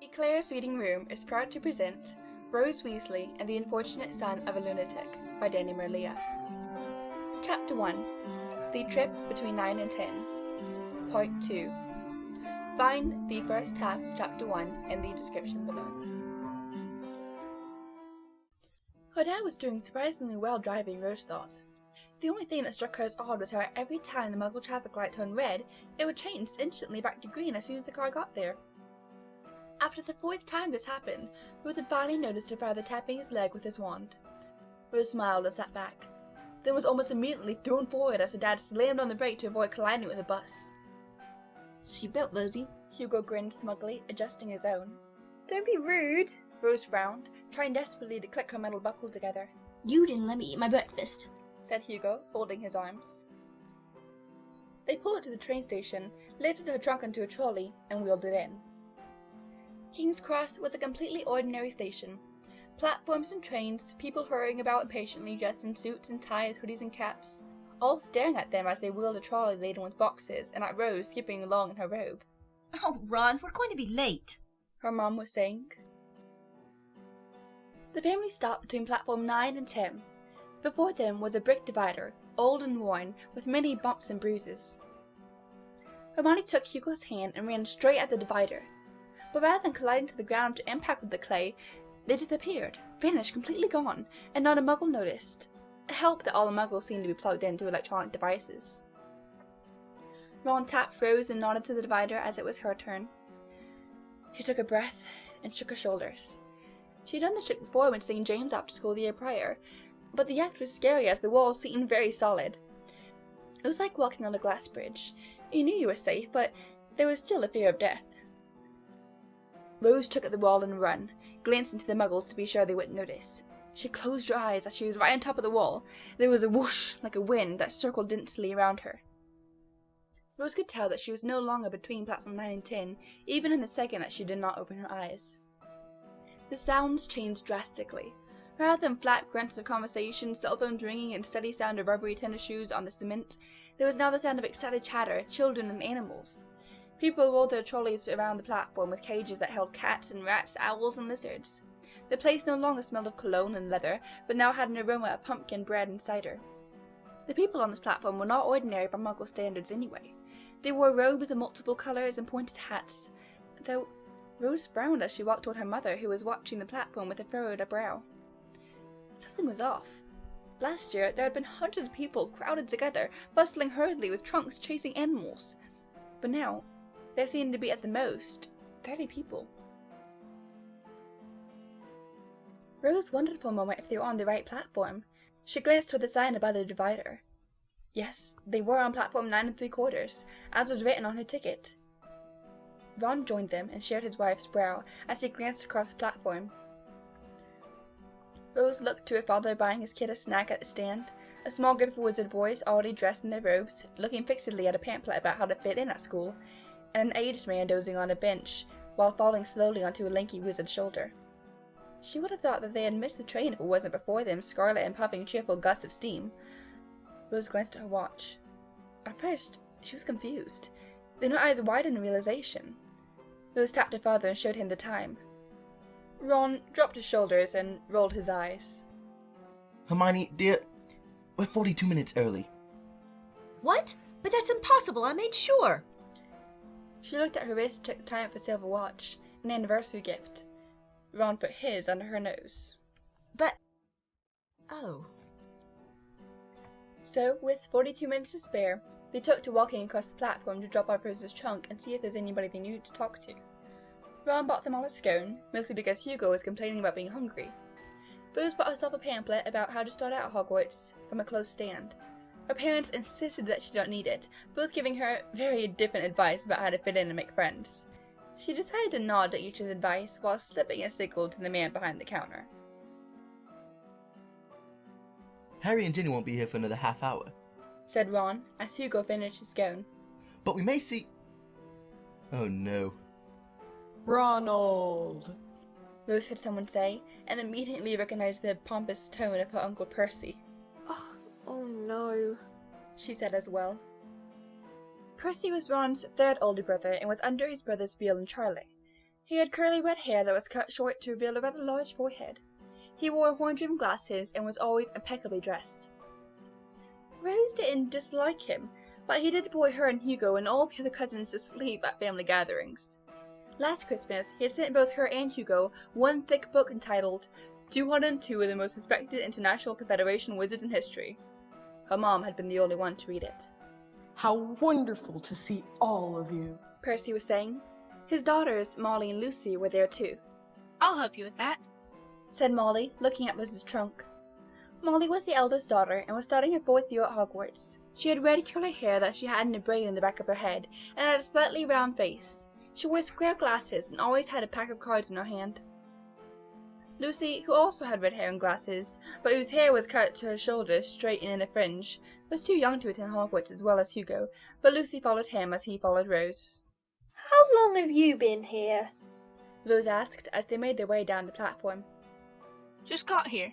Eclair's reading room is proud to present Rose Weasley and the Unfortunate Son of a Lunatic by Danni Merlia. Chapter 1. The Trip Between 9 and 10. Part 2. Find the first half of Chapter 1 in the description below. Her dad was doing surprisingly well driving, Rose thought. The only thing that struck her as odd was how every time the Muggle traffic light turned red, it would change instantly back to green as soon as the car got there. After the fourth time this happened, Rose had finally noticed her father tapping his leg with his wand. Rose smiled and sat back, then was almost immediately thrown forward as her dad slammed on the brake to avoid colliding with a bus. Seatbelt, Lizzie. Hugo grinned smugly, adjusting his own. Don't be rude. Rose frowned, trying desperately to click her metal buckle together. You didn't let me eat my breakfast, said Hugo, folding his arms. They pulled up to the train station, lifted her trunk into a trolley, and wheeled it in. King's Cross was a completely ordinary station. Platforms and trains, people hurrying about impatiently dressed in suits and ties, hoodies and caps, all staring at them as they wheeled a trolley laden with boxes, and at Rose skipping along in her robe. Oh, Ron, we're going to be late, her mom was saying. The family stopped between platform 9 and 10. Before them was a brick divider, old and worn, with many bumps and bruises. Hermione took Hugo's hand and ran straight at the divider. But rather than colliding to the ground to impact with the clay, they disappeared, vanished, completely gone, and not a Muggle noticed. It helped that all the Muggles seemed to be plugged into electronic devices. Ron tapped Rose and nodded to the divider as it was her turn. She took a breath and shook her shoulders. She had done the trick before when seeing James after school the year prior, but the act was scary as the walls seemed very solid. It was like walking on a glass bridge. You knew you were safe, but there was still a fear of death. Rose took at the wall and ran, glanced into the Muggles to be sure they wouldn't notice. She closed her eyes as she was right on top of the wall. There was a whoosh like a wind that circled densely around her. Rose could tell that she was no longer between platform 9 and 10, even in the second that she did not open her eyes. The sounds changed drastically. Rather than flat grunts of conversation, cell phones ringing, and steady sound of rubbery tennis shoes on the cement, there was now the sound of excited chatter, children and animals. People rolled their trolleys around the platform with cages that held cats and rats, owls and lizards. The place no longer smelled of cologne and leather, but now had an aroma of pumpkin, bread and cider. The people on this platform were not ordinary by Muggle standards anyway. They wore robes of multiple colours and pointed hats, though Rose frowned as she walked toward her mother, who was watching the platform with a furrowed brow. Something was off. Last year, there had been hundreds of people crowded together, bustling hurriedly with trunks chasing animals. But now, there seemed to be at the most 30 people. Rose wondered for a moment if they were on the right platform. She glanced toward the sign above the divider. Yes, they were on platform 9 3/4, as was written on her ticket. Ron joined them and shared his wife's brow as he glanced across the platform. Rose looked to her father buying his kid a snack at the stand, a small group of wizard boys already dressed in their robes, looking fixedly at a pamphlet about how to fit in at school, and an aged man dozing on a bench, while falling slowly onto a lanky wizard's shoulder. She would have thought that they had missed the train if it wasn't before them, scarlet and puffing cheerful gusts of steam. Rose glanced at her watch. At first, she was confused. Then her eyes widened in realization. Rose tapped her father and showed him the time. Ron dropped his shoulders and rolled his eyes. Hermione, dear, we're 42 minutes early. What? But that's impossible, I made sure. She looked at her wrist, checked the time for a silver watch, an anniversary gift. Ron put his under her nose. But... oh. So, with 42 minutes to spare, they took to walking across the platform to drop off Rose's trunk and see if there's anybody they knew to talk to. Ron bought them all a scone, mostly because Hugo was complaining about being hungry. Rose bought herself a pamphlet about how to start out at Hogwarts from a closed stand. Her parents insisted that she don't need it, both giving her very different advice about how to fit in and make friends. She decided to nod to each's advice while slipping a signal to the man behind the counter. Harry and Ginny won't be here for another half hour, said Ron, as Hugo finished his scone. But we may see... Oh no. Ronald! Rose heard someone say, and immediately recognized the pompous tone of her Uncle Percy. Oh no, she said as well. Percy was Ron's third older brother and was under his brother's wheel in Charlie. He had curly red hair that was cut short to reveal a rather large forehead. He wore horn-rimmed glasses and was always impeccably dressed. Rose didn't dislike him, but he did bore her and Hugo and all the other cousins to sleep at family gatherings. Last Christmas, he had sent both her and Hugo one thick book entitled 202 of the Most Respected International Confederation Wizards in History. Her mom had been the only one to read it. How wonderful to see all of you. Percy was saying. His daughters, Molly and Lucy, were there too. I'll help you with that, said Molly, looking at Rose's trunk. Molly was the eldest daughter and was starting her 4th year at Hogwarts. She had red curly hair that she had in a braid in the back of her head, and had a slightly round face. She wore square glasses and always had a pack of cards in her hand. Lucy, who also had red hair and glasses, but whose hair was cut to her shoulders straight and in a fringe, was too young to attend Hogwarts as well as Hugo, but Lucy followed him as he followed Rose. How long have you been here? Rose asked as they made their way down the platform. Just got here.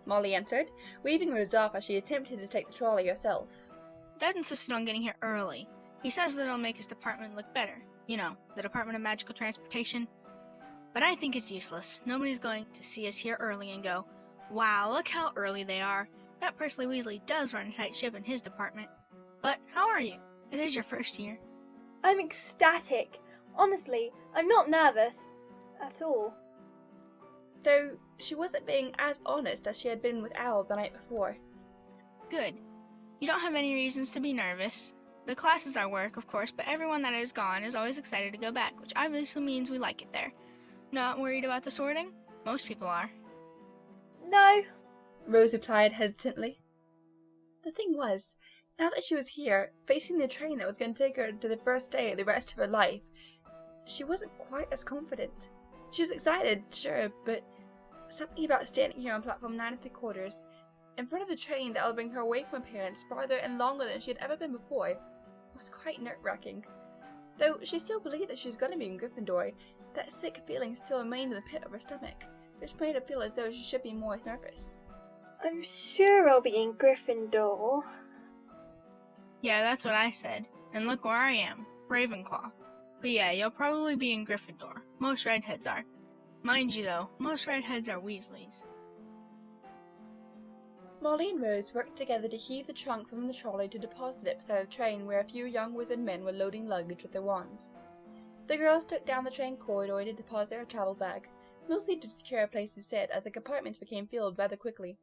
Molly answered, waving Rose off as she attempted to take the trolley herself. Dad insisted on getting here early. He says that it'll make his department look better. You know, the Department of Magical Transportation. But I think it's useless. Nobody's going to see us here early and go, wow, look how early they are. That Percy Weasley does run a tight ship in his department. But how are you? It is your first year. I'm ecstatic. Honestly, I'm not nervous. At all. Though she wasn't being as honest as she had been with Al the night before. Good. You don't have any reasons to be nervous. The classes are work, of course, but everyone that is gone is always excited to go back, which obviously means we like it there. Not worried about the sorting? Most people are. No. Rose replied hesitantly. The thing was, now that she was here, facing the train that was going to take her to the first day of the rest of her life, she wasn't quite as confident. She was excited, sure, but something about standing here on platform 9 3/4, in front of the train that would bring her away from her parents farther and longer than she had ever been before, was quite nerve-wracking. Though she still believed that she was going to be in Gryffindor, that sick feeling still remained in the pit of her stomach, which made her feel as though she should be more nervous. I'm sure I'll be in Gryffindor. Yeah, that's what I said. And look where I am, Ravenclaw. But yeah, you'll probably be in Gryffindor. Most redheads are. Mind you though, most redheads are Weasleys. Molly and Rose worked together to heave the trunk from the trolley to deposit it beside the train where a few young wizard men were loading luggage with their wands. The girls took down the train corridor to deposit her travel bag, mostly to secure a place to sit as the compartments became filled rather quickly.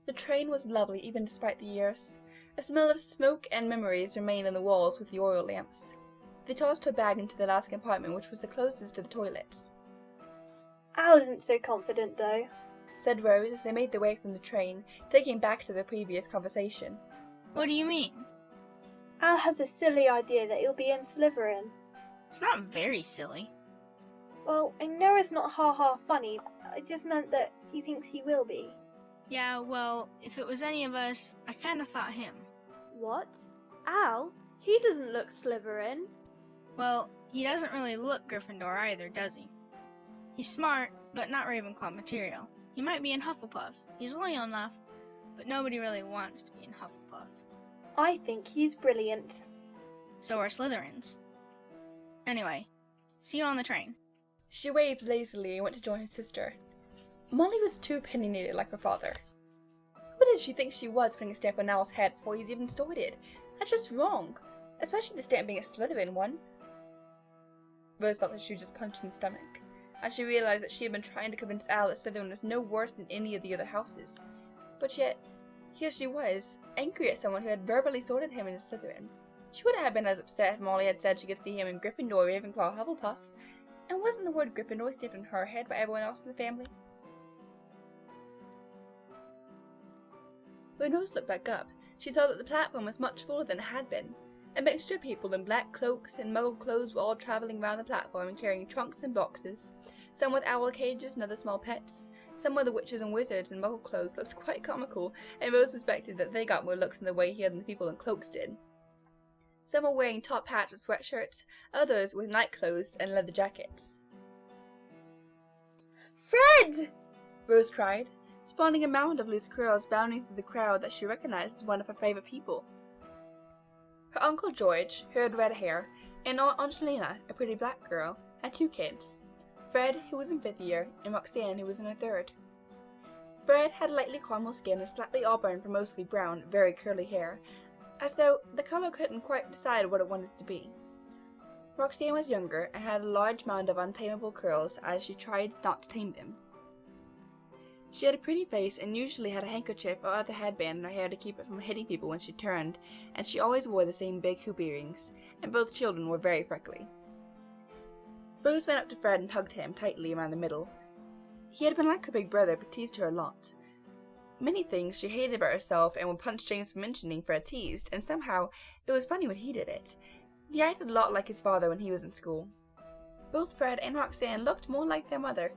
The train was lovely even despite the years. A smell of smoke and memories remained on the walls with the oil lamps. They tossed her bag into the last compartment, which was the closest to the toilets. Al isn't so confident though, said Rose as they made their way from the train, taking back to their previous conversation. What do you mean? Al has a silly idea that he'll be in Slytherin. It's not very silly. Well, I know it's not ha-ha funny, I just meant that he thinks he will be. Yeah, well, if it was any of us, I kinda thought him. What? Al? He doesn't look Slytherin. Well, he doesn't really look Gryffindor either, does he? He's smart, but not Ravenclaw material. He might be in Hufflepuff. He's loyal enough, but nobody really wants to be in Hufflepuff. I think he's brilliant. So are Slytherins. Anyway, see you on the train. She waved lazily and went to join her sister. Molly was too opinionated like her father. Who did she think she was putting a stamp on Al's head before he's even started? That's just wrong, especially the stamp being a Slytherin one. Rose felt that she was just punched in the stomach, as she realized that she had been trying to convince Al that Slytherin was no worse than any of the other houses. But yet, here she was, angry at someone who had verbally sorted him into Slytherin. She wouldn't have been as upset if Molly had said she could see him in Gryffindor, Ravenclaw, Hufflepuff. And wasn't the word Gryffindor stamped on her head by everyone else in the family? When Rose looked back up, she saw that the platform was much fuller than it had been. A mixture of people in black cloaks and muggle clothes were all travelling round the platform and carrying trunks and boxes. Some with owl cages and other small pets. Some of the witches and wizards in muggle clothes looked quite comical, and Rose suspected that they got more looks in the way here than the people in cloaks did. Some were wearing top hats and sweatshirts, others with night clothes and leather jackets. Fred! Rose cried, spawning a mound of loose curls bounding through the crowd that she recognized as one of her favourite people. Her Uncle George, who had red hair, and Aunt Angelina, a pretty black girl, had 2 kids, Fred, who was in 5th year, and Roxanne, who was in her 3rd. Fred had lightly caramel skin and slightly auburn but mostly brown, very curly hair, as though the colour couldn't quite decide what it wanted to be. Roxanne was younger and had a large mound of untamable curls as she tried not to tame them. She had a pretty face and usually had a handkerchief or other headband in her hair to keep it from hitting people when she turned, and she always wore the same big hoop earrings, and both children were very freckly. Rose went up to Fred and hugged him tightly around the middle. He had been like her big brother but teased her a lot. Many things she hated about herself and would punch James for mentioning Fred teased, and somehow it was funny when he did it. He acted a lot like his father when he was in school. Both Fred and Roxanne looked more like their mother.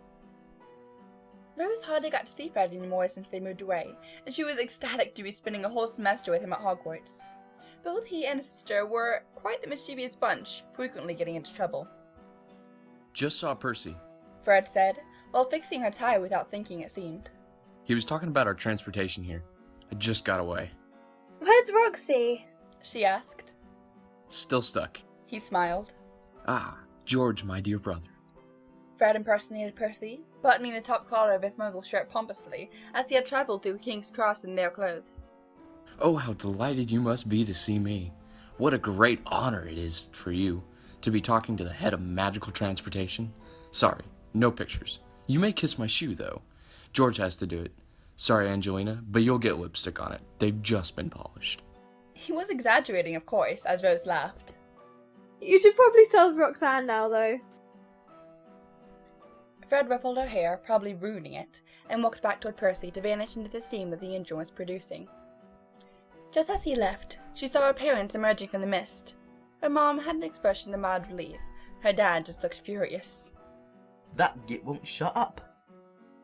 Rose hardly got to see Fred anymore since they moved away, and she was ecstatic to be spending a whole semester with him at Hogwarts. Both he and his sister were quite the mischievous bunch, frequently getting into trouble. Just saw Percy. Fred said, while fixing her tie without thinking it seemed. He was talking about our transportation here. I just got away. Where's Roxy? She asked. Still stuck. He smiled. Ah, George, my dear brother. Fred impersonated Percy, buttoning the top collar of his muggle shirt pompously, as he had travelled through King's Cross in their clothes. Oh, how delighted you must be to see me. What a great honor it is for you to be talking to the head of magical transportation. Sorry, no pictures. You may kiss my shoe, though. George has to do it. Sorry, Angelina, but you'll get lipstick on it. They've just been polished. He was exaggerating, of course, as Rose laughed. You should probably solve Roxanne now, though. Fred ruffled her hair, probably ruining it, and walked back toward Percy to vanish into the steam that the engine was producing. Just as he left, she saw her parents emerging from the mist. Her mom had an expression of mild relief. Her dad just looked furious. That git won't shut up.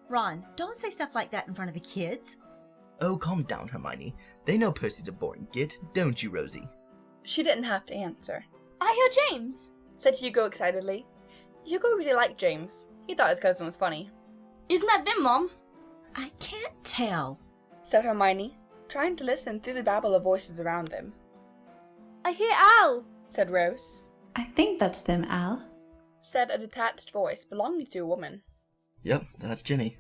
Ron, don't say stuff like that in front of the kids. Oh, calm down, Hermione. They know Percy's a boring git, don't you, Rosie? She didn't have to answer, I hear James, said Hugo excitedly. Hugo really liked James. He thought his cousin was funny. Isn't that them, Mom? I can't tell. Said Hermione, trying to listen through the babble of voices around them. I hear Al, Said Rose. I think that's them, Al. Said a detached voice belonging to a woman. Yep, that's Ginny.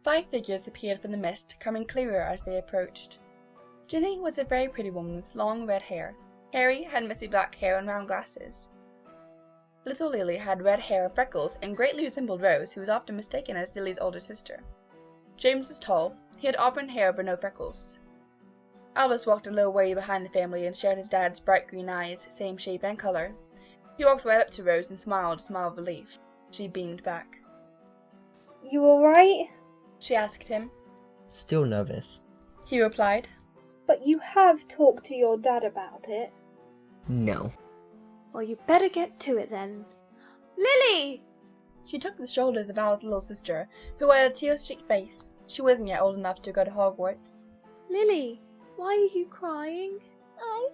5 figures appeared from the mist, coming clearer as they approached. Ginny was a very pretty woman with long red hair. Harry had messy black hair and round glasses. Little Lily had red hair and freckles and greatly resembled Rose, who was often mistaken as Lily's older sister. James was tall. He had auburn hair but no freckles. Albus walked a little way behind the family and shared his dad's bright green eyes, same shape and color. He walked right up to Rose and smiled a smile of relief. She beamed back. you alright? She asked him. Still nervous. He replied. But you have talked to your dad about it. No. Well, you better get to it then. Lily! She took the shoulders of Al's little sister, who had a tear-streaked face. She wasn't yet old enough to go to Hogwarts. Lily, why are you crying? I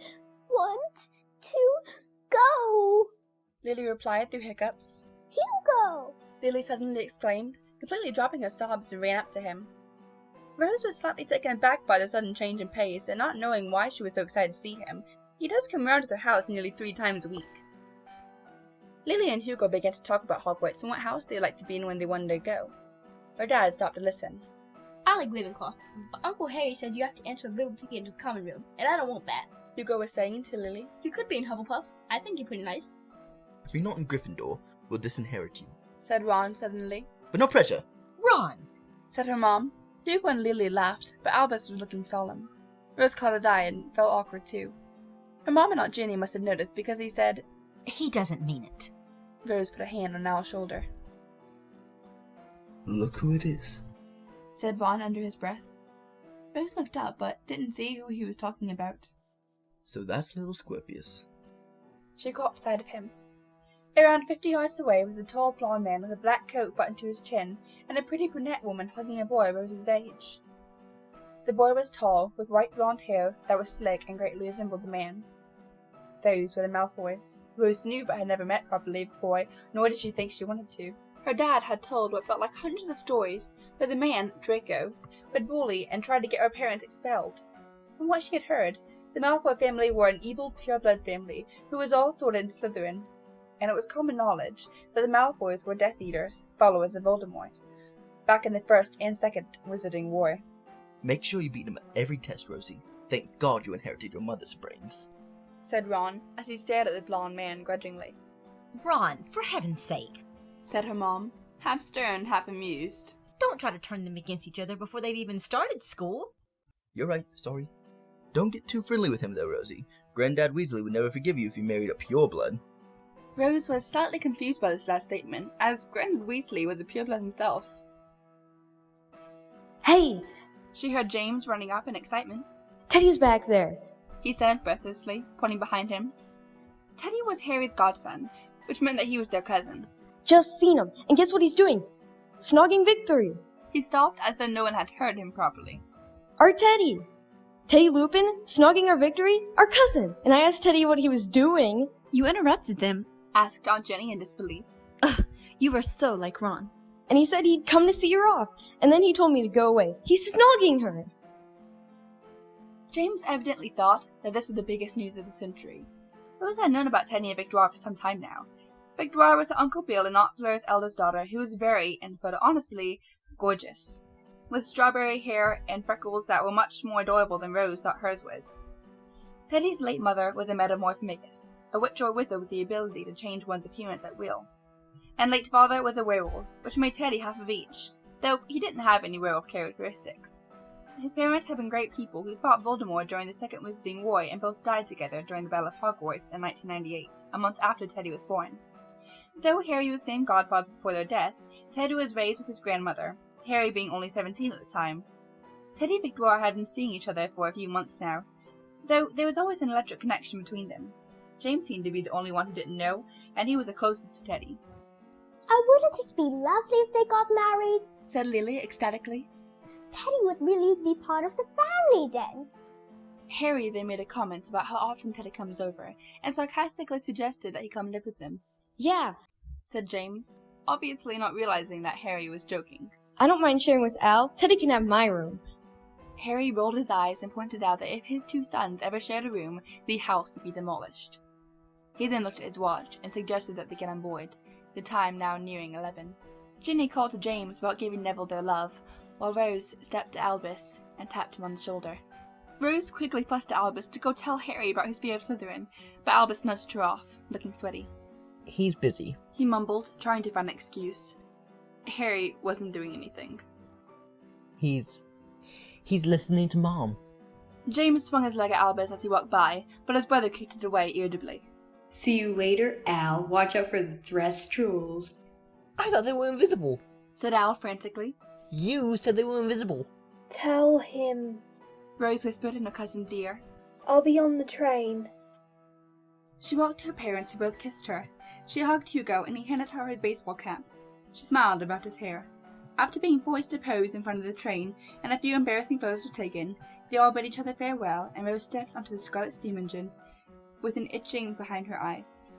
want to go. Lily replied through hiccups. Hugo! Lily suddenly exclaimed, completely dropping her sobs, and ran up to him. Rose was slightly taken aback by the sudden change in pace, and not knowing why she was so excited to see him. He does come round to their house nearly 3 times a week. Lily and Hugo began to talk about Hogwarts and what house they liked to be in when they wanted to go. Her dad stopped to listen. I like Ravenclaw, but Uncle Harry said you have to enter a little ticket into the common room, and I don't want that. Hugo was saying to Lily. You could be in Hufflepuff. I think you're pretty nice. If you're not in Gryffindor, we'll disinherit you. Said Ron suddenly. But no pressure. Ron! Said her mom. Hugo and Lily laughed, but Albus was looking solemn. Rose caught his eye and felt awkward too. Her mom and Aunt Ginny must have noticed because he said, He doesn't mean it. Rose put a hand on Al's shoulder. Look who it is. Said Ron under his breath. Rose looked up but didn't see who he was talking about. So that's little Scorpius. She caught sight of him. Around 50 yards away was a tall blond man with a black coat buttoned to his chin and a pretty brunette woman hugging a boy Rose's age. The boy was tall, with white blonde hair that was slick and greatly resembled the man. Those were the Malfoys. Rose knew but had never met properly before, nor did she think she wanted to. Her dad had told what felt like hundreds of stories where the man, Draco, would bully and try to get her parents expelled. From what she had heard, the Malfoy family were an evil, pure-blood family who was all sorted in Slytherin. and it was common knowledge that the Malfoys were Death Eaters, followers of Voldemort, back in the First and Second Wizarding War. Make sure you beat him at every test, Rosie. Thank God you inherited your mother's brains, said Ron, as he stared at the blonde man grudgingly. Ron, for heaven's sake. Said her mom, half stern, half amused. Don't try to turn them against each other before they've even started school. You're right, sorry. Don't get too friendly with him though, Rosie. Granddad Weasley would never forgive you if you married a pureblood. Rose was slightly confused by this last statement, as Granddad Weasley was a pureblood himself. Hey! She heard James running up in excitement. Teddy's back there, he said breathlessly, pointing behind him. Teddy was Harry's godson, which meant that he was their cousin. Just seen him, and guess what he's doing? Snogging Victory. He stopped as though no one had heard him properly. Our Teddy! Teddy Lupin, snogging our Victory, our cousin. And I asked Teddy what he was doing. You interrupted them, asked Aunt Jenny in disbelief. Ugh, you were so like Ron. And he said he'd come to see her off, and then he told me to go away. He's snogging her. James evidently thought that this was the biggest news of the century. Rose had known about Teddy and Victoire for some time now. Victoire was her Uncle Bill and Aunt Fleur's eldest daughter, who was very, and to put it honestly, gorgeous, with strawberry hair and freckles that were much more adorable than Rose thought hers was. Teddy's late mother was a metamorphomagus, a witch or wizard with the ability to change one's appearance at will. And late father was a werewolf, which made Teddy half of each, though he didn't have any werewolf characteristics. His parents had been great people who fought Voldemort during the Second Wizarding War and both died together during the Battle of Hogwarts in 1998, a month after Teddy was born. Though Harry was named godfather before their death, Teddy was raised with his grandmother, Harry being only 17 at the time. Teddy and Victoire had been seeing each other for a few months now, though there was always an electric connection between them. James seemed to be the only one who didn't know, and he was the closest to Teddy. Wouldn't it be lovely if they got married? Said Lily ecstatically. Teddy would really be part of the family then. Harry then made a comment about how often Teddy comes over, and sarcastically suggested that he come live with them. Yeah, said James, obviously not realizing that Harry was joking. I don't mind sharing with Al. Teddy can have my room. Harry rolled his eyes and pointed out that if his two sons ever shared a room, the house would be demolished. He then looked at his watch and suggested that they get on board, the time now nearing 11. Ginny called to James about giving Neville their love, while Rose stepped to Albus and tapped him on the shoulder. Rose quickly fussed at Albus to go tell Harry about his fear of Slytherin, but Albus nudged her off, looking sweaty. He's busy, he mumbled, trying to find an excuse. Harry wasn't doing anything. He's listening to Mom. James swung his leg at Albus as he walked by, but his brother kicked it away irritably. See you later, Al. Watch out for the Threstrools. I thought they were invisible, said Al frantically. You said they were invisible. Tell him. Rose whispered in her cousin's ear. I'll be on the train. She walked to her parents, who both kissed her. She hugged Hugo, and he handed her his baseball cap. She smiled about his hair. After being forced to pose in front of the train, and a few embarrassing photos were taken, they all bid each other farewell, and Rose stepped onto the Scarlet Steam Engine, with an itching behind her eyes.